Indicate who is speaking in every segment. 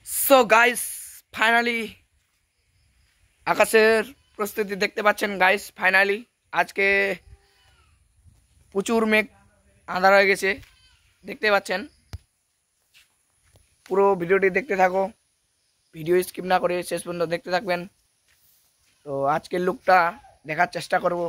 Speaker 1: So guys, finally আকাশের প্রস্তুতি দেখতে পাচ্ছেন গাইস। ফাইনালি আজকে প্রচুর মেঘ, আঁধার হয়ে গেছে, দেখতে পাচ্ছেন। পুরো ভিডিওটি দেখতে থাকো, ভিডিও স্কিপ না করে শেষ পর্যন্ত দেখতে থাকবেন। তো আজকের লুকটা দেখার চেষ্টা করব।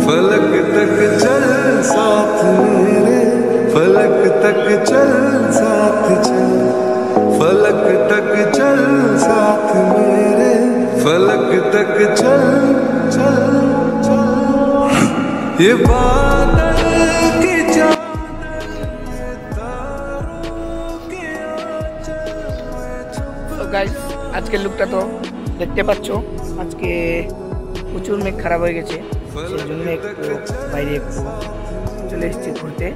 Speaker 2: फलक तक चल साथ मेरे, फलक तक चल साथ चल, फलक तक चल साथ मेरे, फलक तक चल चल चल। ये बादल की
Speaker 1: তো গাইস, আজকের লুকটা তো দেখতে পাচ্ছ। আজকে প্রচুর মেঘ খারাপ হয়ে গেছে, সেই জন্য একটু বাইরে একটু চলে এসেছি ঘুরতে।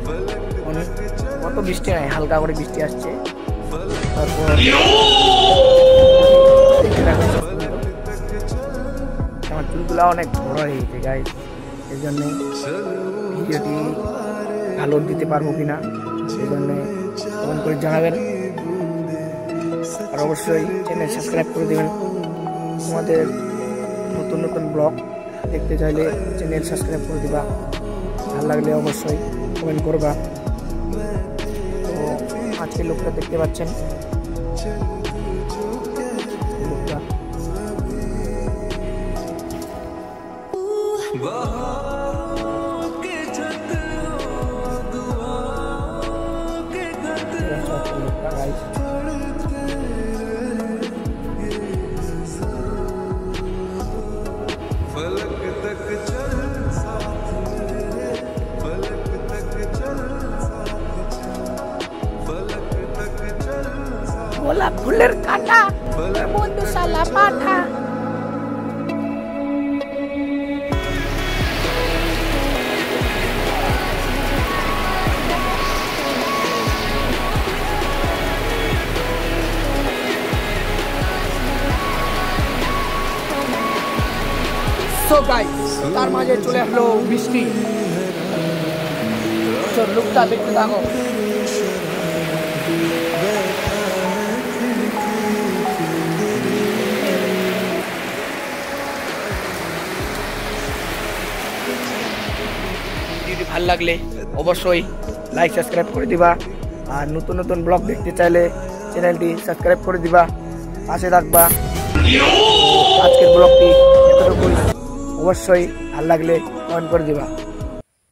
Speaker 1: অনেক কত বৃষ্টি নাই, হালকা করে বৃষ্টি আসছে। তারপর আমার চুলগুলা অনেক বড় হয়ে গেছে গাইস, সেই জন্যে ভিডিওটি ভালো দিতে পারবো কিনা, সেই জন্যে কমেন্ট করে জানাবেন। আর অবশ্যই চ্যানেল সাবস্ক্রাইব করে দেবেন। তোমাদের নতুন নতুন ব্লগ দেখতে চাইলে চ্যানেল সাবস্ক্রাইব করে দিবা। ভালো লাগলে অবশ্যই কমেন্ট করবা। তো আজকে লোকটা দেখতে পাচ্ছেন, লোকটা গোলাপ ফুলের কাঁটা বন্ধু শালা পাঠা। সো গাইস, তার মাঝে চলে আসলো বৃষ্টি। তো লুকটা দেখতে থাকো। ভিডিওটি ভালো লাগলে অবশ্যই লাইক সাবস্ক্রাইব করে দিবা। আর নতুন নতুন ব্লগ দেখতে চাইলে চ্যানেলটি সাবস্ক্রাইব করে দিবা, পাশে থাকবা। আজকের ব্লগটি এতটুকুই, অবশ্যই ভালো লাগলে কমেন্ট করে দিবা।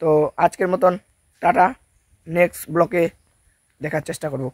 Speaker 1: তো আজকের মতন টাটা, নেক্সট ব্লগে দেখার চেষ্টা করব।